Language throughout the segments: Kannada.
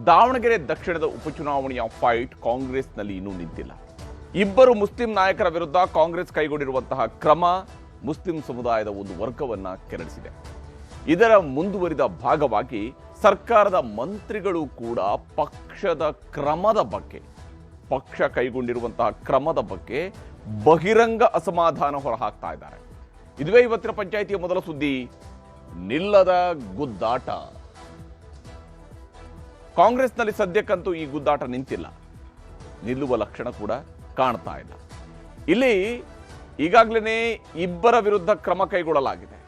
ದಾವಣಗೆರೆ ದಕ್ಷಿಣದ ಉಪಚುನಾವಣೆಯ ಫೈಟ್ ಕಾಂಗ್ರೆಸ್ನಲ್ಲಿ ಇನ್ನೂ ನಿಂತಿಲ್ಲ. ಇಬ್ಬರು ಮುಸ್ಲಿಂ ನಾಯಕರ ವಿರುದ್ಧ ಕಾಂಗ್ರೆಸ್ ಕೈಗೊಂಡಿರುವಂತಹ ಕ್ರಮ ಮುಸ್ಲಿಂ ಸಮುದಾಯದ ಒಂದು ವರ್ಗವನ್ನ ಕೆರಳಿಸಿದೆ. ಇದರ ಮುಂದುವರಿದ ಭಾಗವಾಗಿ ಸರ್ಕಾರದ ಮಂತ್ರಿಗಳು ಕೂಡ ಪಕ್ಷ ಕೈಗೊಂಡಿರುವಂತಹ ಕ್ರಮದ ಬಗ್ಗೆ ಬಹಿರಂಗ ಅಸಮಾಧಾನ ಹೊರಹಾಕ್ತಾ ಇದ್ದಾರೆ. ಇದುವೇ ಇವತ್ತಿನ ಪಂಚಾಯಿತಿಯ ಮೊದಲ ಸುದ್ದಿ, ನಿಲ್ಲದ ಗುದ್ದಾಟ. ಕಾಂಗ್ರೆಸ್ನಲ್ಲಿ ಸದ್ಯಕ್ಕಂತೂ ಈ ಗುದ್ದಾಟ ನಿಂತಿಲ್ಲ, ನಿಲ್ಲುವ ಲಕ್ಷಣ ಕೂಡ ಕಾಣ್ತಾ ಇಲ್ಲ. ಇಲ್ಲಿ ಈಗಾಗಲೇ ಇಬ್ಬರ ವಿರುದ್ಧ ಕ್ರಮ ಕೈಗೊಳ್ಳಲಾಗಿದೆ.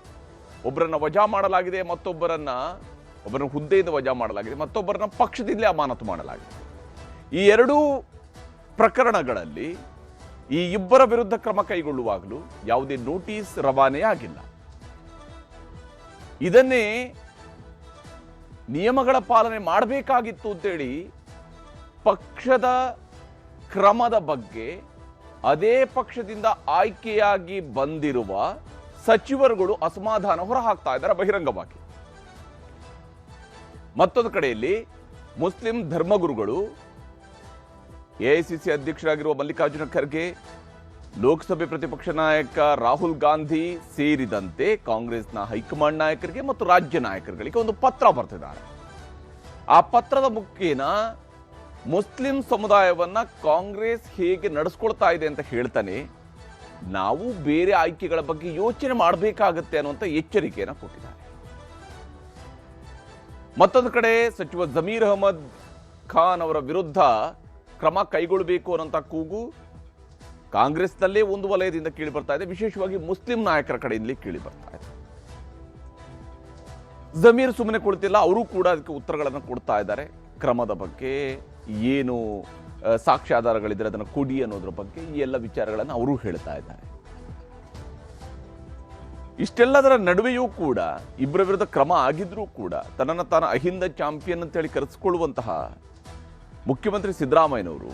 ಒಬ್ಬರನ್ನ ವಜಾ ಮಾಡಲಾಗಿದೆ, ಒಬ್ಬರನ್ನ ಹುದ್ದೆಯಿಂದ ವಜಾ ಮಾಡಲಾಗಿದೆ, ಮತ್ತೊಬ್ಬರನ್ನ ಪಕ್ಷದಿಂದಲೇ ಅಮಾನತು ಮಾಡಲಾಗಿದೆ. ಈ ಎರಡೂ ಪ್ರಕರಣಗಳಲ್ಲಿ ಈ ಇಬ್ಬರ ವಿರುದ್ಧ ಕ್ರಮ ಕೈಗೊಳ್ಳುವಾಗಲೂ ಯಾವುದೇ ನೋಟಿಸ್ ರವಾನೆ ಆಗಿಲ್ಲ. ಇದನ್ನೇ ನಿಯಮಗಳ ಪಾಲನೆ ಮಾಡಬೇಕಾಗಿತ್ತು ಅಂತೇಳಿ ಪಕ್ಷದ ಕ್ರಮದ ಬಗ್ಗೆ ಅದೇ ಪಕ್ಷದಿಂದ ಆಯ್ಕೆಯಾಗಿ ಬಂದಿರುವ ಸಚಿವರುಗಳು ಅಸಮಾಧಾನ ಹೊರಹಾಕ್ತಾ ಇದ್ದಾರೆ ಬಹಿರಂಗವಾಗಿ. ಮತ್ತೊಂದು ಕಡೆಯಲ್ಲಿ ಮುಸ್ಲಿಂ ಧರ್ಮಗುರುಗಳು, ಎಐಸಿಸಿ ಅಧ್ಯಕ್ಷರಾಗಿರುವ ಮಲ್ಲಿಕಾರ್ಜುನ ಖರ್ಗೆ, ಲೋಕಸಭೆ ಪ್ರತಿಪಕ್ಷ ನಾಯಕ ರಾಹುಲ್ ಗಾಂಧಿ ಸೇರಿದಂತೆ ಕಾಂಗ್ರೆಸ್ನ ಹೈಕಮಾಂಡ್ ನಾಯಕರಿಗೆ ಮತ್ತು ರಾಜ್ಯ ನಾಯಕರುಗಳಿಗೆ ಒಂದು ಪತ್ರ ಬರೆದಿದ್ದಾರೆ. ಆ ಪತ್ರದ ಮುಖೇನ ಮುಸ್ಲಿಂ ಸಮುದಾಯವನ್ನ ಕಾಂಗ್ರೆಸ್ ಹೇಗೆ ನಡೆಸ್ಕೊಳ್ತಾ ಇದೆ ಅಂತ ಹೇಳ್ತಾನೆ ನಾವು ಬೇರೆ ಆಯ್ಕೆಗಳ ಬಗ್ಗೆ ಯೋಚನೆ ಮಾಡಬೇಕಾಗತ್ತೆ ಅನ್ನುವಂಥ ಎಚ್ಚರಿಕೆಯನ್ನು ಕೊಟ್ಟಿದ್ದಾರೆ. ಮತ್ತೊಂದು ಕಡೆ ಸಚಿವ ಜಮೀರ್ ಅಹಮದ್ ಖಾನ್ ಅವರ ವಿರುದ್ಧ ಕ್ರಮ ಕೈಗೊಳ್ಳಬೇಕು ಅನ್ನೋಂಥ ಕೂಗು ಕಾಂಗ್ರೆಸ್ನಲ್ಲೇ ಒಂದು ವಲಯದಿಂದ ಕೇಳಿ ಬರ್ತಾ ಇದೆ, ವಿಶೇಷವಾಗಿ ಮುಸ್ಲಿಂ ನಾಯಕರ ಕಡೆಯಿಂದಲೇ ಕೇಳಿ ಬರ್ತಾ ಇದೆ. ಜಮೀರ್ ಸುಮ್ಮನೆ ಕೊಡ್ತಿಲ್ಲ, ಅವರು ಕೂಡ ಅದಕ್ಕೆ ಉತ್ತರಗಳನ್ನು ಕೊಡ್ತಾ ಇದ್ದಾರೆ. ಕ್ರಮದ ಬಗ್ಗೆ ಏನು ಸಾಕ್ಷ್ಯಾಧಾರಗಳಿದ್ರೆ ಅದನ್ನು ಕೊಡಿ ಅನ್ನೋದ್ರ ಬಗ್ಗೆ ಈ ಎಲ್ಲ ವಿಚಾರಗಳನ್ನು ಅವರು ಹೇಳ್ತಾ ಇದ್ದಾರೆ. ಇಷ್ಟೆಲ್ಲದರ ನಡುವೆಯೂ ಕೂಡ ಇಬ್ಬರ ವಿರುದ್ಧ ಕ್ರಮ ಆಗಿದ್ರೂ ಕೂಡ ತನ್ನನ್ನು ತಾನು ಅಹಿಂದ ಚಾಂಪಿಯನ್ ಅಂತೇಳಿ ಕರೆಸಿಕೊಳ್ಳುವಂತಹ ಮುಖ್ಯಮಂತ್ರಿ ಸಿದ್ದರಾಮಯ್ಯನವರು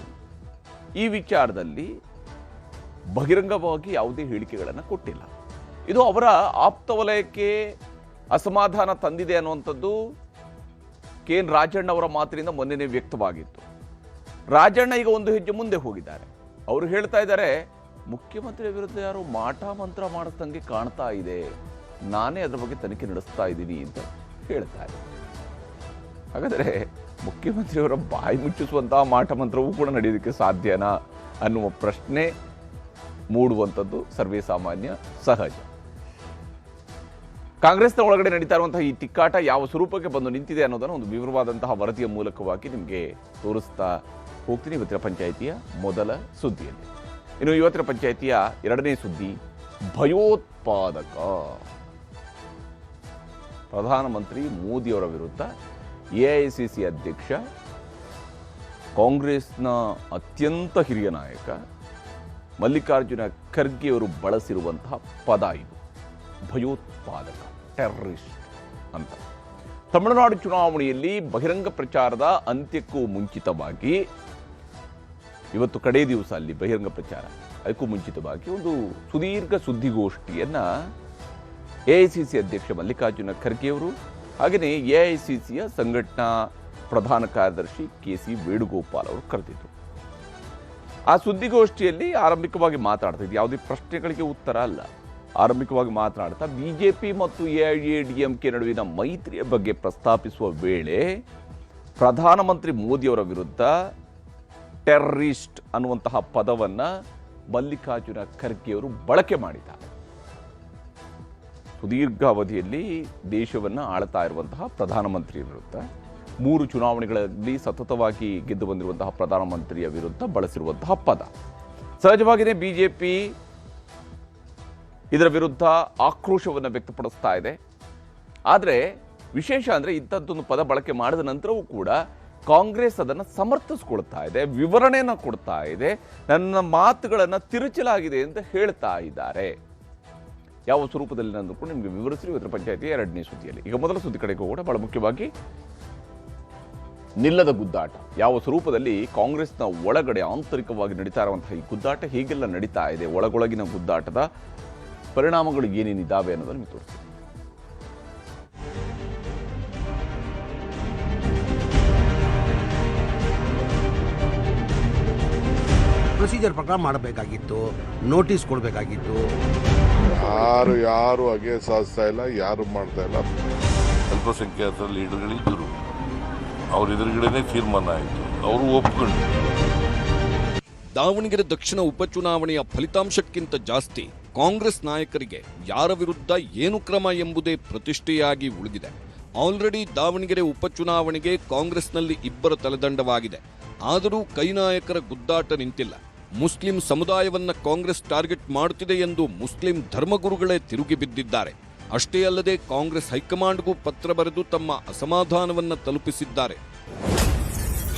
ಈ ವಿಚಾರದಲ್ಲಿ ಬಹಿರಂಗವಾಗಿ ಯಾವುದೇ ಹೇಳಿಕೆಗಳನ್ನು ಕೊಟ್ಟಿಲ್ಲ. ಇದು ಅವರ ಆಪ್ತ ವಲಯಕ್ಕೆ ಅಸಮಾಧಾನ ತಂದಿದೆ ಅನ್ನುವಂಥದ್ದು KN ರಾಜಣ್ಣ ಅವರ ಮಾತಿನಿಂದ ಮೊನ್ನೆನೇ ವ್ಯಕ್ತವಾಗಿತ್ತು. ರಾಜಣ್ಣ ಈಗ ಒಂದು ಹೆಜ್ಜೆ ಮುಂದೆ ಹೋಗಿದ್ದಾರೆ. ಅವರು ಹೇಳ್ತಾ ಇದ್ದಾರೆ, ಮುಖ್ಯಮಂತ್ರಿ ವಿರುದ್ಧ ಯಾರು ಮಾಟ ಮಂತ್ರ ಮಾಡಿಸ್ದಂಗೆ ಕಾಣ್ತಾ ಇದೆ, ನಾನೇ ಅದರ ಬಗ್ಗೆ ತನಿಖೆ ನಡೆಸ್ತಾ ಇದ್ದೀನಿ ಅಂತ ಹೇಳ್ತಾರೆ. ಹಾಗಾದರೆ ಮುಖ್ಯಮಂತ್ರಿಯವರ ಬಾಯಿ ಮುಚ್ಚಿಸುವಂತಹ ಮಾಟ ಮಂತ್ರವೂ ಕೂಡ ನಡೆಯೋದಕ್ಕೆ ಸಾಧ್ಯನಾ ಅನ್ನುವ ಪ್ರಶ್ನೆ ಮೂಡುವಂಥದ್ದು ಸರ್ವೇ ಸಾಮಾನ್ಯ, ಸಹಜ. ಕಾಂಗ್ರೆಸ್ನ ಒಳಗಡೆ ನಡೀತಾ ಇರುವಂತಹ ಈ ತಿಕ್ಕಾಟ ಯಾವ ಸ್ವರೂಪಕ್ಕೆ ಬಂದು ನಿಂತಿದೆ ಅನ್ನೋದನ್ನು ಒಂದು ವಿವರವಾದಂತಹ ವರದಿಯ ಮೂಲಕವಾಗಿ ನಿಮಗೆ ತೋರಿಸ್ತಾ ಹೋಗ್ತೀನಿ ಇವತ್ತಿನ ಪಂಚಾಯಿತಿಯ ಮೊದಲ ಸುದ್ದಿಯಲ್ಲಿ. ಇನ್ನು ಇವತ್ತಿನ ಪಂಚಾಯಿತಿಯ ಎರಡನೇ ಸುದ್ದಿ, ಭಯೋತ್ಪಾದಕ. ಪ್ರಧಾನಮಂತ್ರಿ ಮೋದಿಯವರ ವಿರುದ್ಧ ಎಐಸಿಸಿ ಅಧ್ಯಕ್ಷ, ಕಾಂಗ್ರೆಸ್ನ ಅತ್ಯಂತ ಹಿರಿಯ ನಾಯಕ ಮಲ್ಲಿಕಾರ್ಜುನ ಖರ್ಗೆಯವರು ಬಳಸಿರುವಂತಹ ಪದ ಇದು, ಭಯೋತ್ಪಾದಕ, ಟೆರರಿಸ್ಟ್ ಅಂತ. ತಮಿಳುನಾಡು ಚುನಾವಣೆಯಲ್ಲಿ ಬಹಿರಂಗ ಪ್ರಚಾರದ ಅಂತ್ಯಕ್ಕೂ ಮುಂಚಿತವಾಗಿ, ಇವತ್ತು ಕಡೇ ದಿವಸ ಅಲ್ಲಿ ಬಹಿರಂಗ ಪ್ರಚಾರ, ಅದಕ್ಕೂ ಮುಂಚಿತವಾಗಿ ಒಂದು ಸುದೀರ್ಘ ಸುದ್ದಿಗೋಷ್ಠಿಯನ್ನ ಎಐಸಿಸಿ ಅಧ್ಯಕ್ಷ ಮಲ್ಲಿಕಾರ್ಜುನ ಖರ್ಗೆಯವರು ಹಾಗೆಯೇ ಎಐಸಿಸಿಯ ಸಂಘಟನಾ ಪ್ರಧಾನ ಕಾರ್ಯದರ್ಶಿ KC ವೇಣುಗೋಪಾಲ್ ಅವರು ಕರೆದಿದ್ದರು. ಆ ಸುದ್ದಿಗೋಷ್ಠಿಯಲ್ಲಿ ಆರಂಭಿಕವಾಗಿ ಮಾತಾಡ್ತಿದ್ದು ಯಾವುದೇ ಪ್ರಶ್ನೆಗಳಿಗೆ ಉತ್ತರ ಅಲ್ಲ. ಆರಂಭಿಕವಾಗಿ ಮಾತನಾಡ್ತಾ ಬಿಜೆಪಿ ಮತ್ತು AIADMK ನಡುವಿನ ಮೈತ್ರಿಯ ಬಗ್ಗೆ ಪ್ರಸ್ತಾಪಿಸುವ ವೇಳೆ ಪ್ರಧಾನಮಂತ್ರಿ ಮೋದಿಯವರ ವಿರುದ್ಧ ಟೆರರಿಸ್ಟ್ ಅನ್ನುವಂತಹ ಪದವನ್ನು ಮಲ್ಲಿಕಾರ್ಜುನ ಖರ್ಗೆಯವರು ಬಳಕೆ ಮಾಡಿದ್ದಾರೆ. ಸುದೀರ್ಘ ಅವಧಿಯಲ್ಲಿ ದೇಶವನ್ನು ಆಳ್ತಾ ಇರುವಂತಹ ಪ್ರಧಾನಮಂತ್ರಿ ವಿರುದ್ಧ, 3 ಚುನಾವಣೆಗಳಲ್ಲಿ ಸತತವಾಗಿ ಗೆದ್ದು ಬಂದಿರುವಂತಹ ಪ್ರಧಾನಮಂತ್ರಿಯ ವಿರುದ್ಧ ಬಳಸಿರುವಂತಹ ಪದ. ಸಹಜವಾಗಿಯೇ ಬಿಜೆಪಿ ಇದರ ವಿರುದ್ಧ ಆಕ್ರೋಶವನ್ನು ವ್ಯಕ್ತಪಡಿಸ್ತಾ ಇದೆ. ಆದರೆ ವಿಶೇಷ ಅಂದರೆ ಇಂಥದ್ದೊಂದು ಪದ ಬಳಕೆ ಮಾಡಿದ ನಂತರವೂ ಕೂಡ ಕಾಂಗ್ರೆಸ್ ಅದನ್ನು ಸಮರ್ಥಿಸ್ಕೊಳ್ತಾ ಇದೆ, ವಿವರಣೆಯನ್ನು ಕೊಡ್ತಾ ಇದೆ, ನನ್ನ ಮಾತುಗಳನ್ನು ತಿರುಚಲಾಗಿದೆ ಅಂತ ಹೇಳ್ತಾ ಇದ್ದಾರೆ. ಯಾವ ಸ್ವರೂಪದಲ್ಲಿ ಅಂದ್ಕೊಂಡು ನಿಮಗೆ ವಿವರಿಸಿ ಇವತ್ತಿನ ಪಂಚಾಯಿತಿಯ ಎರಡನೇ ಸುದ್ದಿಯಲ್ಲಿ. ಈಗ ಮೊದಲ ಸುದ್ದಿ ಕಡೆಗೂ ಕೂಡ ಬಹಳ ಮುಖ್ಯವಾಗಿ ನಿಲ್ಲದ ಗುದ್ದಾಟ. ಯಾವ ಸ್ವರೂಪದಲ್ಲಿ ಕಾಂಗ್ರೆಸ್ನ ಒಳಗಡೆ ಆಂತರಿಕವಾಗಿ ನಡೀತಾ ಇರುವಂತಹ ಈ ಗುದ್ದಾಟ ಹೇಗೆಲ್ಲ ನಡೀತಾ ಇದೆ, ಒಳಗೊಳಗಿನ ಗುದ್ದಾಟದ ಪರಿಣಾಮಗಳು ಏನೇನಿದ್ದಾವೆ ಅನ್ನೋದನ್ನು ನಿಮಗೆ ತೋರಿಸ್ತೀನಿ. ಪ್ರೊಸೀಜರ್ ಪ್ರಕಾರ ಮಾಡಬೇಕಾಗಿತ್ತು, ನೋಟಿಸ್ ಕೊಡಬೇಕಾಗಿತ್ತು. ಯಾರು ಹಾಗೆ ಸಾಧಿಸ್ತಾ ಇಲ್ಲ, ಯಾರು ಮಾಡ್ತಾ ಇಲ್ಲ. ಅಲ್ಪಸಂಖ್ಯಾತರ ಲೀಡರ್ಗಳಿದ್ದರು, ಅವ್ರ ಎದುರುಗಡೆನೇ ತೀರ್ಮಾನ ಆಯಿತು, ಅವರು ಒಪ್ಕೊಂಡು. ದಾವಣಗೆರೆ ದಕ್ಷಿಣ ಉಪಚುನಾವಣೆಯ ಫಲಿತಾಂಶಕ್ಕಿಂತ ಜಾಸ್ತಿ ಕಾಂಗ್ರೆಸ್ ನಾಯಕರಿಗೆ ಯಾರ ವಿರುದ್ಧ ಏನು ಕ್ರಮ ಎಂಬುದೇ ಪ್ರತಿಷ್ಠೆಯಾಗಿ ಉಳಿದಿದೆ. ಆಲ್ರೆಡಿ ದಾವಣಗೆರೆ ಉಪಚುನಾವಣೆಗೆ ಕಾಂಗ್ರೆಸ್ನಲ್ಲಿ ಇಬ್ಬರ ತಲೆದಂಡವಾಗಿದೆ. ಆದರೂ ಕೈ ನಾಯಕರ ಗುದ್ದಾಟ ನಿಂತಿಲ್ಲ. ಮುಸ್ಲಿಂ ಸಮುದಾಯವನ್ನ ಕಾಂಗ್ರೆಸ್ ಟಾರ್ಗೆಟ್ ಮಾಡುತ್ತಿದೆ ಎಂದು ಮುಸ್ಲಿಂ ಧರ್ಮಗುರುಗಳೇ ತಿರುಗಿ ಬಿದ್ದಿದ್ದಾರೆ. ಅಷ್ಟೇ ಅಲ್ಲದೆ ಕಾಂಗ್ರೆಸ್ ಹೈಕಮಾಂಡ್ಗೂ ಪತ್ರ ಬರೆದು ತಮ್ಮ ಅಸಮಾಧಾನವನ್ನ ತಲುಪಿಸಿದ್ದಾರೆ.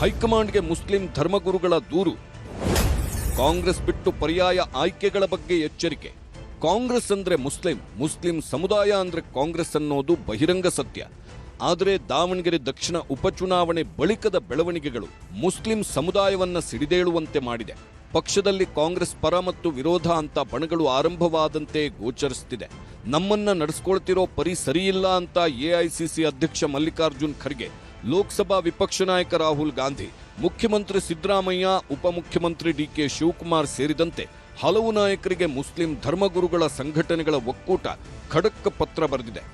ಹೈಕಮಾಂಡ್ಗೆ ಮುಸ್ಲಿಂ ಧರ್ಮಗುರುಗಳ ದೂರು, ಕಾಂಗ್ರೆಸ್ ಬಿಟ್ಟು ಪರ್ಯಾಯ ಆಯ್ಕೆಗಳ ಬಗ್ಗೆ ಎಚ್ಚರಿಕೆ. ಕಾಂಗ್ರೆಸ್ ಅಂದ್ರೆ ಮುಸ್ಲಿಂ ಸಮುದಾಯ ಅಂದ್ರೆ ಕಾಂಗ್ರೆಸ್ ಅನ್ನೋದು ಬಹಿರಂಗ ಸತ್ಯ. ಆದರೆ ದಾವಣಗೆರೆ ದಕ್ಷಿಣ ಉಪಚುನಾವಣೆ ಬಳಿಕದ ಬೆಳವಣಿಗೆಗಳು ಮುಸ್ಲಿಂ ಸಮುದಾಯವನ್ನ ಸಿಡಿದೇಳುವಂತೆ ಮಾಡಿದೆ. ಪಕ್ಷದಲ್ಲಿ ಕಾಂಗ್ರೆಸ್ ಪರ ಮತ್ತು ವಿರೋಧ ಅಂತ ಬಣಗಳು ಆರಂಭವಾದಂತೆ ಗೋಚರಿಸುತ್ತಿದೆ. ನಮ್ಮನ್ನ ನಡೆಸ್ಕೊಳ್ತಿರೋ ಪರಿ ಸರಿಯಿಲ್ಲ ಅಂತ ಎಐಸಿಸಿ ಅಧ್ಯಕ್ಷ ಮಲ್ಲಿಕಾರ್ಜುನ್ ಖರ್ಗೆ, ಲೋಕಸಭಾ ವಿಪಕ್ಷ ನಾಯಕ ರಾಹುಲ್ ಗಾಂಧಿ, ಮುಖ್ಯಮಂತ್ರಿ ಸಿದ್ದರಾಮಯ್ಯ, ಉಪಮುಖ್ಯಮಂತ್ರಿ ಡಿಕೆ ಶಿವಕುಮಾರ್ ಸೇರಿದಂತೆ ಹಲವು ನಾಯಕರಿಗೆ ಮುಸ್ಲಿಂ ಧರ್ಮಗುರುಗಳ ಸಂಘಟನೆಗಳ ಒಕ್ಕೂಟ ಖಡಕ್ ಪತ್ರ ಬರೆದಿದೆ.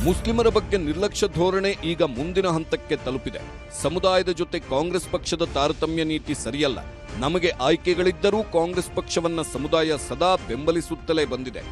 ಮುಸ್ಲಿಮರ ಬಗ್ಗೆ ನಿರ್ಲಕ್ಷ್ಯ ಧೋರಣೆ ಈಗ ಮುಂದಿನ ಹಂತಕ್ಕೆ ತಲುಪಿದೆ. ಸಮುದಾಯದ ಜೊತೆ ಕಾಂಗ್ರೆಸ್ ಪಕ್ಷದ ತಾರತಮ್ಯ ನೀತಿ ಸರಿಯಲ್ಲ. ನಮಗೆ ಆಯ್ಕೆಗಳಿದ್ದರೂ ಕಾಂಗ್ರೆಸ್ ಪಕ್ಷವನ್ನ ಸಮುದಾಯ ಸದಾ ಬೆಂಬಲಿಸುತ್ತಲೇ ಬಂದಿದೆ.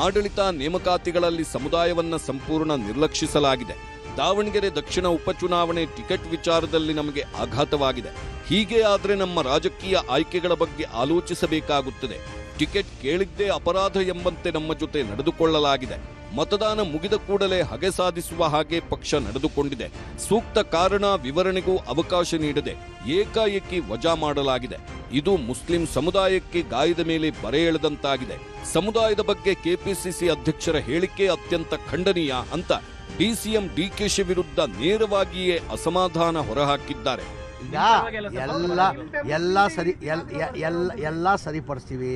ಆಡಳಿತ ನೇಮಕಾತಿಗಳಲ್ಲಿ ಸಮುದಾಯವನ್ನ ಸಂಪೂರ್ಣ ನಿರ್ಲಕ್ಷಿಸಲಾಗಿದೆ. ದಾವಣಗೆರೆ ದಕ್ಷಿಣ ಉಪಚುನಾವಣೆ ಟಿಕೆಟ್ ವಿಚಾರದಲ್ಲಿ ನಮಗೆ ಆಘಾತವಾಗಿದೆ. ಹೀಗೆ ಆದರೆ ನಮ್ಮ ರಾಜಕೀಯ ಆಯ್ಕೆಗಳ ಬಗ್ಗೆ ಆಲೋಚಿಸಬೇಕಾಗುತ್ತದೆ. ಟಿಕೆಟ್ ಕೇಳಿದ್ದೇ ಅಪರಾಧ ಎಂಬಂತೆ ನಮ್ಮ ಜೊತೆ ನಡೆದುಕೊಳ್ಳಲಾಗಿದೆ. ಮತದಾನ ಮುಗಿದ ಕೂಡಲೇ ಹಗೆ ಸಾಧಿಸುವ ಹಾಗೆ ಪಕ್ಷ ನಡೆದುಕೊಂಡಿದೆ. ಸೂಕ್ತ ಕಾರಣ ವಿವರಣೆಗೂ ಅವಕಾಶ ನೀಡದೆ ಏಕಾಏಕಿ ವಜಾ ಮಾಡಲಾಗಿದೆ. ಇದು ಮುಸ್ಲಿಂ ಸಮುದಾಯಕ್ಕೆ ಗಾಯದ ಮೇಲೆ ಬರೆ ಎಳೆದಂತಾಗಿದೆ. ಸಮುದಾಯದ ಬಗ್ಗೆ ಕೆಪಿಸಿಸಿ ಅಧ್ಯಕ್ಷರ ಹೇಳಿಕೆ ಅತ್ಯಂತ ಖಂಡನೀಯ ಅಂತ ಡಿಸಿಎಂ ಡಿಕೆಶಿ ವಿರುದ್ಧ ನೇರವಾಗಿಯೇ ಅಸಮಾಧಾನ ಹೊರಹಾಕಿದ್ದಾರೆ. ಈಗ ಎಲ್ಲ ಸರಿಪಡಿಸ್ತೀವಿ.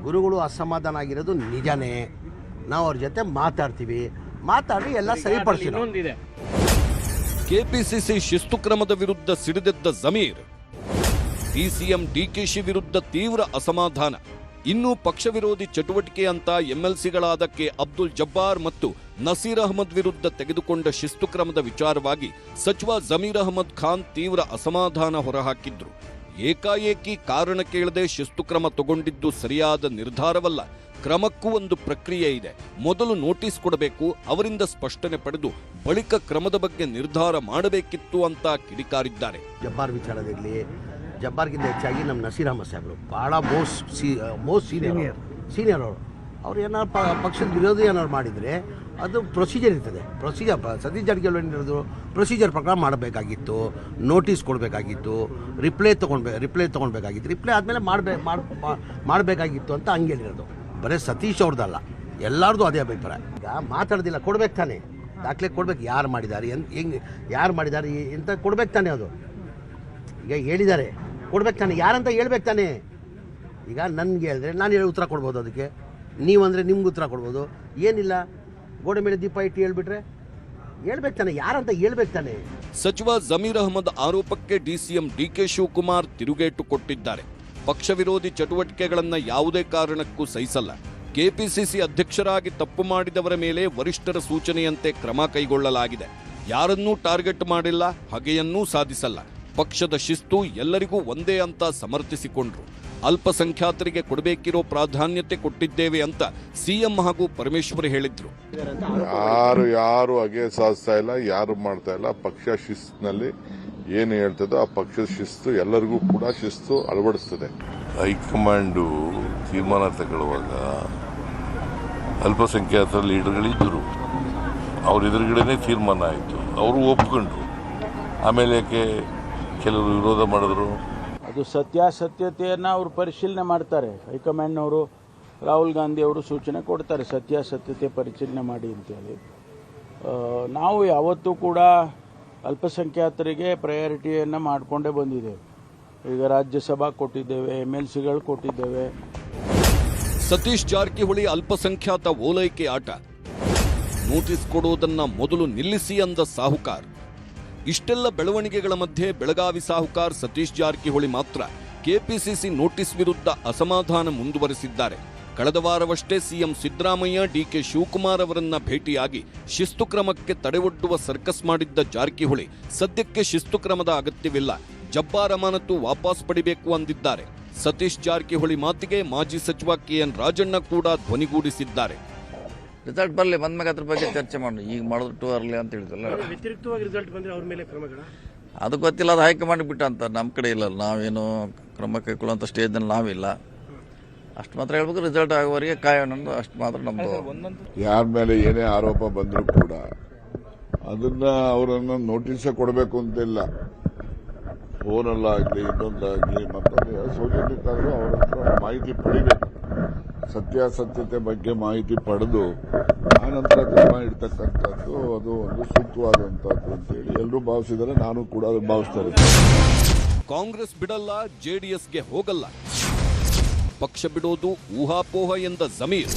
ಗುರುಗಳು ಅಸಮಾಧಾನ ಆಗಿರೋದು ನಿಜನೇ. ನಾವು ಅವ್ರ ಜೊತೆ ಮಾತಾಡಿ ಎಲ್ಲ ಸರಿಪಡಿಸ್ತೀವಿ. ಕೆಪಿಸಿಸಿ ಶಿಸ್ತು ಕ್ರಮದ ವಿರುದ್ಧ ಸಿಡಿದೆದ್ದ ಜಮೀರ್, ಡಿಸಿಎಂ ಡಿಕೆಶಿ ವಿರುದ್ಧ ತೀವ್ರ ಅಸಮಾಧಾನ. ಇನ್ನು ಪಕ್ಷ ವಿರೋಧಿ ಚಟುವಟಿಕೆ ಅಂತ ಎಂಎಲ್ಸಿಗಳಾದ ಕೆ ಅಬ್ದುಲ್ ಜಬ್ಬಾರ್ ಮತ್ತು ನಸೀರ್ ಅಹಮದ್ ವಿರುದ್ಧ ತೆಗೆದುಕೊಂಡ ಶಿಸ್ತು ಕ್ರಮದ ವಿಚಾರವಾಗಿ ಸಚಿವ ಜಮೀರ್ ಅಹಮದ್ ಖಾನ್ ತೀವ್ರ ಅಸಮಾಧಾನ ಹೊರಹಾಕಿದ್ರು. ಏಕಾಏಕಿ ಕಾರಣ ಕೇಳದೆ ಶಿಸ್ತು ಕ್ರಮ ತಗೊಂಡಿದ್ದು ಸರಿಯಾದ ನಿರ್ಧಾರವಲ್ಲ. ಕ್ರಮಕ್ಕೂ ಒಂದು ಪ್ರಕ್ರಿಯೆ ಇದೆ. ಮೊದಲು ನೋಟಿಸ್ ಕೊಡಬೇಕು, ಅವರಿಂದ ಸ್ಪಷ್ಟನೆ ಪಡೆದು ಬಳಿಕ ಕ್ರಮದ ಬಗ್ಗೆ ನಿರ್ಧಾರ ಮಾಡಬೇಕಿತ್ತು ಅಂತ ಕಿಡಿಕಾರಿದ್ದಾರೆ. ಜಬ್ಬಾರ್ ವಿಚಾರದಲ್ಲಿ ಜಬ್ಬಾರ್ಗಿಂತ ಹೆಚ್ಚಾಗಿ ನಮ್ಮ ನಸೀರ್ ಅಹಮದ್ ಸಾಹೇಬರು ಭಾಳ ಮೋಸ್ಟ್ ಸೀನಿಯರ್ ಅವ್ರು ಏನಾರು ಪಕ್ಷದ ವಿರೋಧಿ ಏನಾದ್ರು ಮಾಡಿದರೆ ಅದು ಪ್ರೊಸೀಜರ್ ಇರ್ತದೆ. ಸತೀಶ್ ಜಾರಕಿಹೊಳಿ ಏನಿರೋದು ಪ್ರೊಸೀಜರ್ ಪ್ರಕಾರ ಮಾಡಬೇಕಾಗಿತ್ತು, ನೋಟಿಸ್ ಕೊಡಬೇಕಾಗಿತ್ತು, ರಿಪ್ಲೈ ತೊಗೊಳ್ಬೇಕಾಗಿತ್ತು. ರಿಪ್ಲೈ ಆದಮೇಲೆ ಮಾಡಬೇಕಾಗಿತ್ತು ಅಂತ ಹಂಗೇನಿರೋದು. ಬರೀ ಸತೀಶ್ ಅವ್ರದ್ದಲ್ಲ, ಎಲ್ಲರದು ಅದೇ ಅಭಿಪ್ರಾಯ. ಈಗ ಮಾತಾಡೋದಿಲ್ಲ, ಕೊಡ್ಬೇಕು ತಾನೆ, ದಾಖಲೆ ಕೊಡ್ಬೇಕು. ಯಾರು ಮಾಡಿದ್ದಾರೆ ಎಂತ ಕೊಡ್ಬೇಕು ತಾನೆ. ಅದು ಈಗ ಹೇಳಿದ್ದಾರೆ, ಕೊಡ್ಬೇಕು ತಾನೆ, ಯಾರಂತ ಹೇಳ್ಬೇಕು ತಾನೆ. ಈಗ ನನ್ಗೆ ಹೇಳಿದ್ರೆ ನಾನು ಉತ್ತರ ಕೊಡ್ಬೋದು, ಅದಕ್ಕೆ ನೀವಂದರೆ ನಿಮ್ಗೆ ಉತ್ತರ ಕೊಡ್ಬೋದು. ಏನಿಲ್ಲ, ಗೋಡೆ ಮೇಲೆ ದೀಪ ಇಟ್ಟು ಹೇಳ್ಬಿಟ್ರೆ ಹೇಳ್ಬೇಕು ತಾನೆ, ಯಾರಂತ ಹೇಳ್ಬೇಕು ತಾನೆ. ಸಚಿವ ಜಮೀರ್ ಅಹಮದ್ ಆರೋಪಕ್ಕೆ ಡಿಸಿಎಂ ಡಿಕೆ ಶಿವಕುಮಾರ್ ತಿರುಗೇಟು ಕೊಟ್ಟಿದ್ದಾರೆ. ಪಕ್ಷ ವಿರೋಧಿ ಚಟುವಟಿಕೆಗಳನ್ನ ಯಾವುದೇ ಕಾರಣಕ್ಕೂ ಸಹಿಸಲ್ಲ. ಕೆಪಿಸಿಸಿ ಅಧ್ಯಕ್ಷರಾಗಿ ತಪ್ಪು ಮಾಡಿದವರ ಮೇಲೆ ವರಿಷ್ಠರ ಸೂಚನೆಯಂತೆ ಕ್ರಮ ಕೈಗೊಳ್ಳಲಾಗಿದೆ. ಯಾರನ್ನೂ ಟಾರ್ಗೆಟ್ ಮಾಡಿಲ್ಲ, ಹಗೆಯನ್ನೂ ಸಾಧಿಸಲ್ಲ. ಪಕ್ಷದ ಶಿಸ್ತು ಎಲ್ಲರಿಗೂ ಒಂದೇ ಅಂತ ಸಮರ್ಥಿಸಿಕೊಂಡ್ರು. ಅಲ್ಪಸಂಖ್ಯಾತರಿಗೆ ಕೊಡಬೇಕಿರೋ ಪ್ರಾಧಾನ್ಯತೆ ಕೊಟ್ಟಿದ್ದೇವೆ ಅಂತ ಸಿಎಂ ಹಾಗೂ ಪರಮೇಶ್ವರ್ ಹೇಳಿದ್ರು. ಯಾರು ಹಾಗೆ ಸಾಧಿಸ್ತಾ ಇಲ್ಲ, ಯಾರು ಮಾಡ್ತಾ ಇಲ್ಲ. ಪಕ್ಷ ಶಿಸ್ತಿನಲ್ಲಿ ಏನು ಹೇಳ್ತದೋ ಆ ಪಕ್ಷದ ಶಿಸ್ತು ಎಲ್ಲರಿಗೂ ಕೂಡ ಶಿಸ್ತು ಅಳವಡಿಸ್ತದೆ. ಹೈಕಮಾಂಡು ತೀರ್ಮಾನ ತಗೊಳ್ಳುವಾಗ ಅಲ್ಪಸಂಖ್ಯಾತರ ಲೀಡರ್ಗಳಿದ್ದರು, ಅವ್ರ ಎದುರುಗಡೆನೇ ತೀರ್ಮಾನ ಆಯಿತು, ಅವರು ಒಪ್ಕೊಂಡ್ರು. ಆಮೇಲೆ ಯಾಕೆ ಕೆಲವರು ವಿರೋಧ ಮಾಡಿದ್ರು? ಅದು ಸತ್ಯಾಸತ್ಯತೆಯನ್ನು ಅವರು ಪರಿಶೀಲನೆ ಮಾಡ್ತಾರೆ. ಹೈಕಮಾಂಡ್ನವರು, ರಾಹುಲ್ ಗಾಂಧಿ ಅವರು ಸೂಚನೆ ಕೊಡ್ತಾರೆ, ಸತ್ಯಾಸತ್ಯತೆ ಪರಿಶೀಲನೆ ಮಾಡಿ ಅಂತೇಳಿ. ನಾವು ಯಾವತ್ತೂ ಕೂಡ ಅಲ್ಪಸಂಖ್ಯಾತರಿಗೆ ಪ್ರಯಾರಿಟಿಯನ್ನು ಮಾಡಿಕೊಂಡೇ ಬಂದಿದ್ದೇವೆ. ಈಗ ರಾಜ್ಯಸಭಾ ಕೊಟ್ಟಿದ್ದೇವೆ, MLCಗಳು ಕೊಟ್ಟಿದ್ದೇವೆ. ಸತೀಶ್ ಜಾರಕಿಹೊಳಿ ಅಲ್ಪಸಂಖ್ಯಾತ ಓಲೈಕೆ ಆಟ, ನೋಟಿಸ್ ಕೊಡೋದನ್ನ ಮೊದಲು ನಿಲ್ಲಿಸಿ ಅಂದ ಸಾಹುಕಾರ್. ಇಷ್ಟೆಲ್ಲ ಬೆಳವಣಿಗೆಗಳ ಮಧ್ಯೆ ಬೆಳಗಾವಿ ಸಾಹುಕಾರ್ ಸತೀಶ್ ಜಾರಕಿಹೊಳಿ ಮಾತ್ರ ಕೆಪಿಸಿಸಿ ನೋಟಿಸ್ ವಿರುದ್ಧ ಅಸಮಾಧಾನ ಮುಂದುವರೆಸಿದ್ದಾರೆ. ಕಳೆದ ವಾರವಷ್ಟೇ ಸಿಎಂ ಸಿದ್ದರಾಮಯ್ಯ ಡಿಕೆ ಶಿವಕುಮಾರ್ ಅವರನ್ನ ಭೇಟಿಯಾಗಿ ಶಿಸ್ತು ಕ್ರಮಕ್ಕೆ ತಡೆವೊಡ್ಡುವ ಸರ್ಕಸ್ ಮಾಡಿದ್ದ ಜಾರಕಿಹೊಳಿ ಸದ್ಯಕ್ಕೆ ಶಿಸ್ತು ಕ್ರಮದ ಅಗತ್ಯವಿಲ್ಲ, ಜಬ್ಬಾರ್ ಅಮಾನತು ವಾಪಸ್ ಪಡಿಬೇಕು ಅಂದಿದ್ದಾರೆ. ಸತೀಶ್ ಜಾರಕಿಹೊಳಿ ಮಾತಿಗೆ ಮಾಜಿ ಸಚಿವ ಕೆಎನ್ ರಾಜಣ್ಣ ಕೂಡ ಧ್ವನಿಗೂಡಿಸಿದ್ದಾರೆ. ರಿಸಲ್ಟ್ ಬರಲಿ, ಬಂದ್ಮೇಲೆ ಅದ್ರ ಬಗ್ಗೆ ಚರ್ಚೆ ಮಾಡಿ. ಈಗ ಮಾಡಿದ್ರು ಟೂ ಅರ್ಲಿ ಅಂತ ಹೇಳಿದಲ್ಲ, ವ್ಯತಿರಿಕ್ತವಾಗಿ ರಿಸಲ್ಟ್ ಬಂದರೆ ಅವ್ರ ಮೇಲೆ ಕ್ರಮಗಳ ಅದು ಗೊತ್ತಿಲ್ಲ. ಅದು ಹೈಕಮಾಂಡ್ ಬಿಟ್ಟ ಅಂತ, ನಮ್ಮ ಕಡೆ ಇಲ್ಲ. ನಾವೇನು ಕ್ರಮ ಕೈಗೊಳ್ಳುವಂಥ ಸ್ಟೇಜ್ನಲ್ಲಿ ನಾವಿಲ್ಲ. ಅಷ್ಟು ಮಾತ್ರ ಹೇಳ್ಬೇಕು. ರಿಸಲ್ಟ್ ಆಗುವವರೆಗೆ ಕಾಯೋಣ ಅನ್ನೋದು ಅಷ್ಟು ಮಾತ್ರ ನಮ್ಮದು. ಯಾರ ಮೇಲೆ ಏನೇ ಆರೋಪ ಬಂದರೂ ಕೂಡ ಅದನ್ನ ಅವರನ್ನು ನೋಟಿಸೇ ಕೊಡಬೇಕು ಅಂತಿಲ್ಲ. ಫೋನಲ್ಲಾಗಲಿ ಇನ್ನೊಂದಾಗಲಿ ಮತ್ತೊಂದು ಸೌಜನ್ಯಕ್ಕಾದರೂ ಅವರ ಹತ್ರ ಮಾಹಿತಿ ಪಡಿಬೇಕು. ಸತ್ಯಾಸತ್ಯತೆ ಬಗ್ಗೆ ಮಾಹಿತಿ ಪಡೆದು ಆನಂತರ ಕ್ರಮ ಇಡ್ತಕ್ಕಂಥದ್ದು ಅದು ಒಂದು ಸೂಕ್ತವಾದಂಥದ್ದು ಅಂತೇಳಿ ಎಲ್ಲರೂ ಭಾವಿಸಿದರೆ ನಾನು ಕೂಡ ಅದು ಭಾವಿಸ್ತಾ ಇದ್ದೀನಿ. ಕಾಂಗ್ರೆಸ್ ಬಿಡಲ್ಲ, ಜೆಡಿಎಸ್ಗೆ ಹೋಗಲ್ಲ, ಪಕ್ಷ ಬಿಡೋದು ಊಹಾಪೋಹ ಎಂದ ಜಮೀರ್.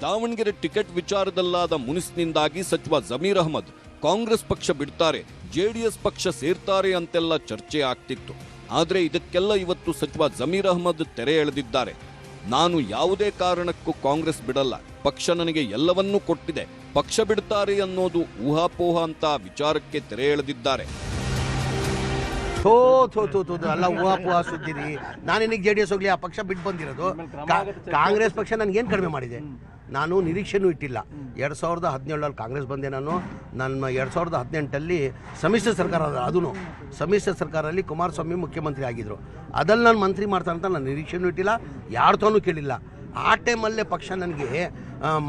ದಾವಣಗೆರೆ ಟಿಕೆಟ್ ವಿಚಾರದಲ್ಲಾದ ಮುನಿಸ್ನಿಂದಾಗಿ ಸಚಿವ ಜಮೀರ್ ಅಹಮದ್ ಕಾಂಗ್ರೆಸ್ ಪಕ್ಷ ಬಿಡ್ತಾರೆ, ಜೆಡಿಎಸ್ ಪಕ್ಷ ಸೇರ್ತಾರೆ ಅಂತೆಲ್ಲ ಚರ್ಚೆ ಆಗ್ತಿತ್ತು. ಆದರೆ ಇದಕ್ಕೆಲ್ಲ ಇವತ್ತು ಸಚಿವ ಜಮೀರ್ ಅಹಮದ್ ತೆರೆ ಎಳೆದಿದ್ದಾರೆ. ನಾನು ಯಾವುದೇ ಕಾರಣಕ್ಕೂ ಕಾಂಗ್ರೆಸ್ ಬಿಡಲ್ಲ, ಪಕ್ಷ ನನಗೆ ಎಲ್ಲವನ್ನೂ ಕೊಟ್ಟಿದೆ, ಪಕ್ಷ ಬಿಡ್ತಾರೆ ಅನ್ನೋದು ಊಹಾಪೋಹ ಅಂತ ವಿಚಾರಕ್ಕೆ ತೆರೆ ಎಳೆದಿದ್ದಾರೆ. ಥೋ ಅಲ್ಲ, ಹೂವಾಪುವ ಸುದ್ದಿರಿ. ನಾನಿನಿಗೆ JDS ಹೋಗ್ಲಿ, ಆ ಪಕ್ಷ ಬಿಟ್ಟು ಬಂದಿರೋದು. ಕಾಂಗ್ರೆಸ್ ಪಕ್ಷ ನನಗೇನು ಕಡಿಮೆ ಮಾಡಿದೆ? ನಾನು ನಿರೀಕ್ಷೆನೂ ಇಟ್ಟಿಲ್ಲ. 2017 ಕಾಂಗ್ರೆಸ್ ಬಂದೆ. ನನ್ನ 2018 ಸಮ್ಮಿಶ್ರ ಸರ್ಕಾರ, ಅದೂ ಸಮ್ಮಿಶ್ರ ಸರ್ಕಾರದಲ್ಲಿ ಕುಮಾರಸ್ವಾಮಿ ಮುಖ್ಯಮಂತ್ರಿ ಆಗಿದ್ದರು. ಅದಲ್ಲಿ ನಾನು ಮಂತ್ರಿ ಮಾಡ್ತಾರಂತ ನಾನು ನಿರೀಕ್ಷೆನೂ ಇಟ್ಟಿಲ್ಲ, ಯಾರ್ತಾನೂ ಕೇಳಿಲ್ಲ. ಆ ಟೈಮಲ್ಲೇ ಪಕ್ಷ ನನಗೆ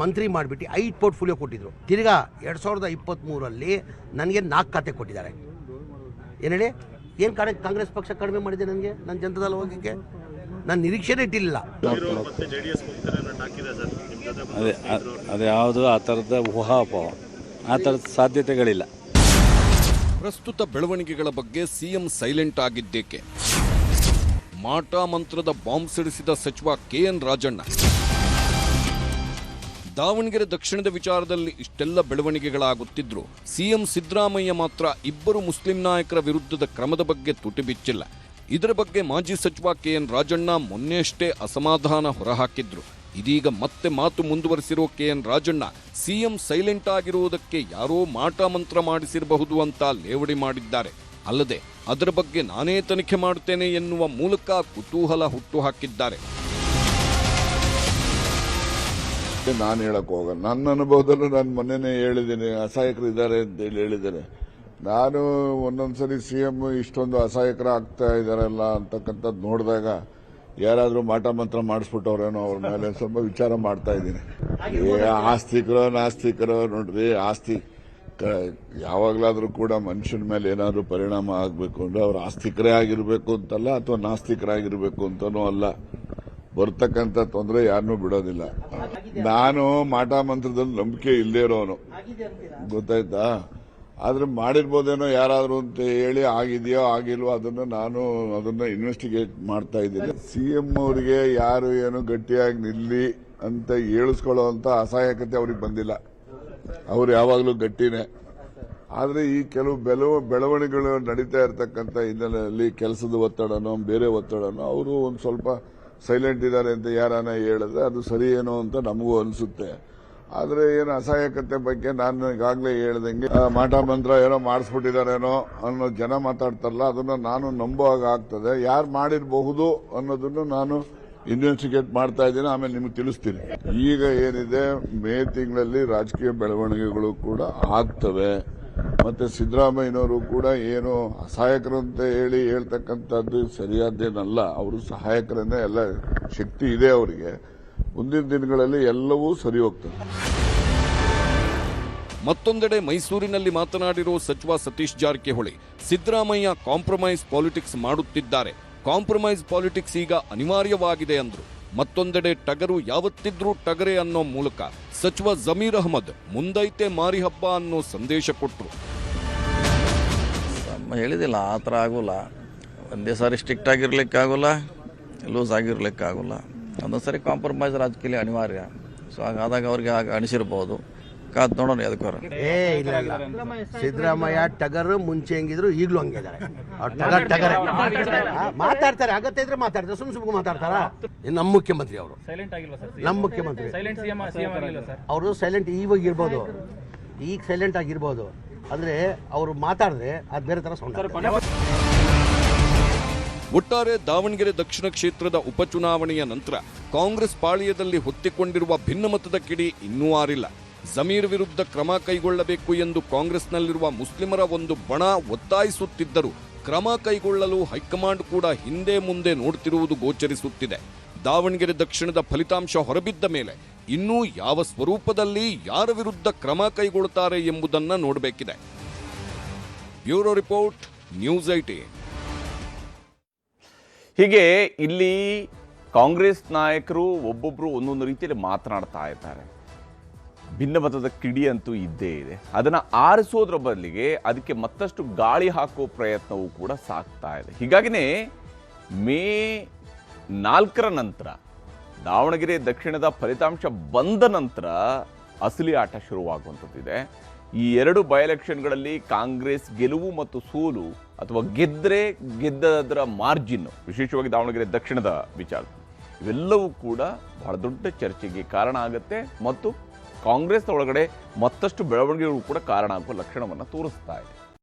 ಮಂತ್ರಿ ಮಾಡಿಬಿಟ್ಟು 5 ಪೋರ್ಟ್ಫೋಲಿಯೋ ಕೊಟ್ಟಿದ್ರು. ತಿರ್ಗಾ 2023 ನನಗೆ 4 ಖಾತೆ ಕೊಟ್ಟಿದ್ದಾರೆ. ಏನು ಹೇಳಿ, ಏನು ಕಾಂಗ್ರೆಸ್ ಪಕ್ಷ ಕಡಿಮೆ ಮಾಡಿದೆ ನನಗೆ? ನನ್ನ ಜನತಾದಳ ಹೋಗಕ್ಕೆ ನಾನು ನಿರೀಕ್ಷೆನೇ ಇಟ್ಟಿಲ್ಲ. ಅದು ಯಾವುದು ಆ ಥರದ ಊಹಾಪೋಹ, ಆ ಥರದ ಸಾಧ್ಯತೆಗಳಿಲ್ಲ. ಪ್ರಸ್ತುತ ಬೆಳವಣಿಗೆಗಳ ಬಗ್ಗೆ ಸಿಎಂ ಸೈಲೆಂಟ್ ಆಗಿದ್ದೇಕೆ? ಮಾಟ ಮಂತ್ರದ ಬಾಂಬ್ ಸಿಡಿಸಿದ ಸಚಿವ ಕೆಎನ್ ರಾಜಣ್ಣ. ದಾವಣಗೆರೆ ದಕ್ಷಿಣದ ವಿಚಾರದಲ್ಲಿ ಇಷ್ಟೆಲ್ಲ ಬೆಳವಣಿಗೆಗಳಾಗುತ್ತಿದ್ರು ಸಿಎಂ ಸಿದ್ದರಾಮಯ್ಯ ಮಾತ್ರ ಇಬ್ಬರು ಮುಸ್ಲಿಂ ನಾಯಕರ ವಿರುದ್ಧದ ಕ್ರಮದ ಬಗ್ಗೆ ತುಟಿ ಬಿಚ್ಚಿಲ್ಲ. ಇದರ ಬಗ್ಗೆ ಮಾಜಿ ಸಚಿವ ಕೆಎನ್ ರಾಜಣ್ಣ ಮೊನ್ನೆಯಷ್ಟೇ ಅಸಮಾಧಾನ ಹೊರಹಾಕಿದ್ರು. ಇದೀಗ ಮತ್ತೆ ಮಾತು ಮುಂದುವರೆಸಿರೋ ಕೆಎನ್ ರಾಜಣ್ಣ ಸಿಎಂ ಸೈಲೆಂಟ್ ಆಗಿರುವುದಕ್ಕೆ ಯಾರೋ ಮಾಟ ಮಂತ್ರ ಮಾಡಿಸಿರಬಹುದು ಅಂತ ಲೇವಡಿ ಮಾಡಿದ್ದಾರೆ. ಅಲ್ಲದೆ ಅದರ ಬಗ್ಗೆ ನಾನೇ ತನಿಖೆ ಮಾಡುತ್ತೇನೆ ಎನ್ನುವ ಮೂಲಕ ಕುತೂಹಲ ಹುಟ್ಟುಹಾಕಿದ್ದಾರೆ. ನಾನು ಹೇಳಕ್ ಹೋಗಲ್ಲ. ನನ್ನ ಅನುಭವದಲ್ಲೂ ನಾನು ಮೊನ್ನೆನೇ ಹೇಳಿದ್ದೀನಿ, ಅಸಹಾಯಕರಿದ್ದಾರೆ ಅಂತೇಳಿ ಹೇಳಿದ್ದೇನೆ. ನಾನು ಒಂದೊಂದ್ಸರಿ CM ಇಷ್ಟೊಂದು ಅಸಹಾಯಕರ ಆಗ್ತಾ ಇದಾರಲ್ಲ ಅಂತಕ್ಕಂಥದ್ದು ನೋಡಿದಾಗ ಯಾರಾದರೂ ಮಾಟ ಮಂತ್ರ ಮಾಡಿಸ್ಬಿಟ್ಟವ್ರೇನೋ ಅವ್ರ ಮೇಲೆ ಸ್ವಲ್ಪ ವಿಚಾರ ಮಾಡ್ತಾ ಇದ್ದೀನಿ. ಆಸ್ತಿಕರೋ ನಾಸ್ತಿಕರೋ ನೋಡ್ರಿ, ಆಸ್ತಿ ಯಾವಾಗಲಾದರೂ ಕೂಡ ಮನುಷ್ಯನ ಮೇಲೆ ಏನಾದರೂ ಪರಿಣಾಮ ಆಗಬೇಕು ಅಂದ್ರೆ ಅವ್ರು ಆಸ್ತಿಕರೇ ಆಗಿರಬೇಕು ಅಂತಲ್ಲ, ಅಥವಾ ನಾಸ್ತಿಕರಾಗಿರ್ಬೇಕು ಅಂತನೂ ಅಲ್ಲ. ಬರ್ತಕ್ಕಂಥ ತೊಂದರೆ ಯಾರನ್ನೂ ಬಿಡೋದಿಲ್ಲ. ನಾನು ಮಾಟ ಮಂತ್ರದಲ್ಲಿ ನಂಬಿಕೆ ಇಲ್ಲದೇ ಇರೋನು, ಗೊತ್ತಾಯ್ತಾ? ಆದ್ರೆ ಮಾಡಿರ್ಬೋದೇನೋ ಯಾರಾದ್ರೂ ಅಂತ ಹೇಳಿ ಆಗಿದೆಯೋ ಆಗಿಲ್ವೋ ಅದನ್ನ ಇನ್ವೆಸ್ಟಿಗೇಟ್ ಮಾಡ್ತಾ ಇದ್ದೀನಿ. CM ಅವರಿಗೆ ಯಾರು ಏನು ಗಟ್ಟಿಯಾಗಿ ನಿಲ್ಲಿ ಅಂತ ಹೇಳಿಸ್ಕೊಳ್ಳೋ ಅಂತ ಅಸಹಾಯಕತೆ ಅವ್ರಿಗೆ ಬಂದಿಲ್ಲ. ಅವ್ರು ಯಾವಾಗಲೂ ಗಟ್ಟಿನೇ. ಆದ್ರೆ ಈ ಕೆಲವು ಬೆಳವಣಿಗೆಗಳು ನಡೀತಾ ಇರತಕ್ಕಂಥ ಹಿನ್ನೆಲೆಯಲ್ಲಿ ಕೆಲಸದ ಒತ್ತಡನೋ ಬೇರೆ ಒತ್ತಡನೋ ಅವರು ಒಂದು ಸ್ವಲ್ಪ ಸೈಲೆಂಟ್ ಇದ್ದಾರೆ ಅಂತ ಯಾರನ್ನ ಹೇಳಿದ್ರೆ ಅದು ಸರಿ ಏನೋ ಅಂತ ನಮಗೂ ಅನಿಸುತ್ತೆ. ಆದ್ರೆ ಏನು ಅಸಹಾಯಕತೆ ಬಗ್ಗೆ ನಾನು ಈಗಾಗಲೇ ಹೇಳ್ದಂಗೆ ಮಾಟ ಮಂತ್ರ ಏನೋ ಮಾಡಿಸ್ಬಿಟ್ಟಿದಾರೇನೋ ಅನ್ನೋ ಜನ ಮಾತಾಡ್ತಾರಲ್ಲ, ಅದನ್ನ ನಾನು ನಂಬುವಾಗ ಆಗ್ತದೆ. ಯಾರು ಮಾಡಿರಬಹುದು ಅನ್ನೋದನ್ನು ನಾನು ಇನ್ವೆಸ್ಟಿಗೇಟ್ ಮಾಡ್ತಾ ಇದ್ದೀನಿ, ಆಮೇಲೆ ನಿಮ್ಗೆ ತಿಳಿಸ್ತೀನಿ. ಈಗ ಏನಿದೆ, ಮೇ ತಿಂಗಳಲ್ಲಿ ರಾಜಕೀಯ ಬೆಳವಣಿಗೆಗಳು ಕೂಡ ಆಗ್ತವೆ. ಮತ್ತೆ ಸಿದ್ದರಾಮಯ್ಯನವರು ಕೂಡ ಏನು ಅಸಹಾಯಕರು ಅಂತ ಹೇಳ್ತಕ್ಕಂಥದ್ದು ಸರಿಯಾದ್ದೇನಲ್ಲ. ಅವರು ಸಹಾಯಕರನ್ನೇ, ಎಲ್ಲ ಶಕ್ತಿ ಇದೆ ಅವರಿಗೆ. ಮುಂದಿನ ದಿನಗಳಲ್ಲಿ ಎಲ್ಲವೂ ಸರಿ ಹೋಗ್ತದೆ. ಮತ್ತೊಂದೆಡೆ ಮೈಸೂರಿನಲ್ಲಿ ಮಾತನಾಡಿರೋ ಸಚಿವ ಸತೀಶ್ ಜಾರಕಿಹೊಳಿ ಸಿದ್ದರಾಮಯ್ಯ ಕಾಂಪ್ರಮೈಸ್ ಪಾಲಿಟಿಕ್ಸ್ ಮಾಡುತ್ತಿದ್ದಾರೆ, ಕಾಂಪ್ರಮೈಸ್ ಪಾಲಿಟಿಕ್ಸ್ ಈಗ ಅನಿವಾರ್ಯವಾಗಿದೆ ಅಂದ್ರು. ಮತ್ತೊಂದೆಡೆ ಟಗರು ಯಾವತ್ತಿದ್ರೂ ಟಗರೆ ಅನ್ನೋ ಮೂಲಕ ಸಚಿವ ಜಮೀರ್ ಅಹಮದ್ ಮುಂದೈತೆ ಮಾರಿ ಹಬ್ಬ ಅನ್ನೋ ಸಂದೇಶ ಕೊಟ್ಟರು. ಹೇಳಿದಿಲ್ಲ, ಆ ಥರ ಆಗೋಲ್ಲ. ಒಂದೇ ಸಾರಿ ಸ್ಟ್ರಿಕ್ಟ್ ಆಗಿರ್ಲಿಕ್ಕೆ ಆಗೋಲ್ಲ, ಲೂಸ್ ಆಗಿರ್ಲಿಕ್ಕೆ ಆಗೋಲ್ಲ. ಒಂದೊಂದು ಸಾರಿ ಕಾಂಪ್ರಮೈಸ್ ರಾಜಕೀಯ ಅನಿವಾರ್ಯ. ಸೊ ಹಾಗಾದಾಗ ಅವ್ರಿಗೆ ಆಗ ಅನಿಸಿರ್ಬೋದು. ಕಾದ್ ನೋಡೋಣ ಅದಕ್ಕೋರ. ಇಲ್ಲ ಸಿದ್ದರಾಮಯ್ಯ ಟಗರ್ ಮುಂಚೆ ಹೆಂಗಿದ್ರು ಈಗಲೂ ಹಂಗೆ ಇದ್ದಾರೆ. ಅವ್ರು ಟಗರ್ ಮಾತಾಡ್ತಾರೆ, ಅಗತ್ಯ ಇದ್ರೆ ಮಾತಾಡ್ತಾರೆ, ಸುಮ್ಮನೆ ಮಾತಾಡ್ತಾರ. ನಮ್ಮ ಮುಖ್ಯಮಂತ್ರಿ ಅವರು ನಮ್ಮ ಮುಖ್ಯಮಂತ್ರಿ ಅವರು ಸೈಲೆಂಟ್ ಇವಾಗ ಇರ್ಬೋದು, ಈಗ ಸೈಲೆಂಟ್ ಆಗಿರ್ಬೋದು, ಆದರೆ ಅವರು ಮಾತಾಡಿದ್ರೆ ಅದು ಬೇರೆ ಥರ ಸೌಂಡ್. ಒಟ್ಟಾರೆ ದಾವಣಗೆರೆ ದಕ್ಷಿಣ ಕ್ಷೇತ್ರದ ಉಪಚುನಾವಣೆಯ ನಂತರ ಕಾಂಗ್ರೆಸ್ ಪಾಳ್ಯದಲ್ಲಿ ಹೊತ್ತಿಕೊಂಡಿರುವ ಭಿನ್ನಮತದ ಕಿಡಿ ಇನ್ನೂ ಆರಿಲ್ಲ. ಜಮೀರ್ ವಿರುದ್ಧ ಕ್ರಮ ಕೈಗೊಳ್ಳಬೇಕು ಎಂದು ಕಾಂಗ್ರೆಸ್ನಲ್ಲಿರುವ ಮುಸ್ಲಿಮರ ಒಂದು ಬಣ ಒತ್ತಾಯಿಸುತ್ತಿದ್ದರೂ ಕ್ರಮ ಕೈಗೊಳ್ಳಲು ಹೈಕಮಾಂಡ್ ಕೂಡ ಹಿಂದೆ ಮುಂದೆ ನೋಡ್ತಿರುವುದು ಗೋಚರಿಸುತ್ತಿದೆ. ದಾವಣಗೆರೆ ದಕ್ಷಿಣದ ಫಲಿತಾಂಶ ಹೊರಬಿದ್ದ ಮೇಲೆ ಇನ್ನೂ ಯಾವ ಸ್ವರೂಪದಲ್ಲಿ ಯಾರ ವಿರುದ್ಧ ಕ್ರಮ ಕೈಗೊಳ್ಳುತ್ತಾರೆ ಎಂಬುದನ್ನು ನೋಡಬೇಕಿದೆ. Bureau report, news 18. ಹೀಗೆ ಇಲ್ಲಿ ಕಾಂಗ್ರೆಸ್ ನಾಯಕರು ಒಬ್ಬೊಬ್ಬರು ಒಂದೊಂದು ರೀತಿಯಲ್ಲಿ ಮಾತನಾಡ್ತಾ ಇದ್ದಾರೆ. ಭಿನ್ನಮತದ ಕಿಡಿ ಅಂತೂ ಇದ್ದೇ ಇದೆ. ಅದನ್ನು ಆರಿಸೋದ್ರ ಬದಲಿಗೆ ಅದಕ್ಕೆ ಮತ್ತಷ್ಟು ಗಾಳಿ ಹಾಕೋ ಪ್ರಯತ್ನವೂ ಕೂಡ ಸಾಗ್ತಾ ಇದೆ. ಹೀಗಾಗಿನೇ ಮೇ 4 ನಂತರ ದಾವಣಗೆರೆ ದಕ್ಷಿಣದ ಫಲಿತಾಂಶ ಬಂದ ನಂತರ ಅಸಲಿ ಆಟ ಶುರುವಾಗುವಂಥದ್ದಿದೆ. ಈ 2 ಬೈ ಎಲೆಕ್ಷನ್ಗಳಲ್ಲಿ ಕಾಂಗ್ರೆಸ್ ಗೆಲುವು ಮತ್ತು ಸೋಲು ಅಥವಾ ಗೆದ್ದದರ ಮಾರ್ಜಿನ್, ವಿಶೇಷವಾಗಿ ದಾವಣಗೆರೆ ದಕ್ಷಿಣದ ವಿಚಾರ, ಇವೆಲ್ಲವೂ ಕೂಡ ಬಹಳ ದೊಡ್ಡ ಚರ್ಚೆಗೆ ಕಾರಣ ಆಗುತ್ತೆ ಮತ್ತು ಕಾಂಗ್ರೆಸ್ ಒಳಗಡೆ ಮತ್ತಷ್ಟು ಬೆಳವಣಿಗೆಗಳು ಕೂಡ ಕಾರಣ ಆಗುವ ಲಕ್ಷಣವನ್ನು ತೋರಿಸ್ತಾ ಇದೆ.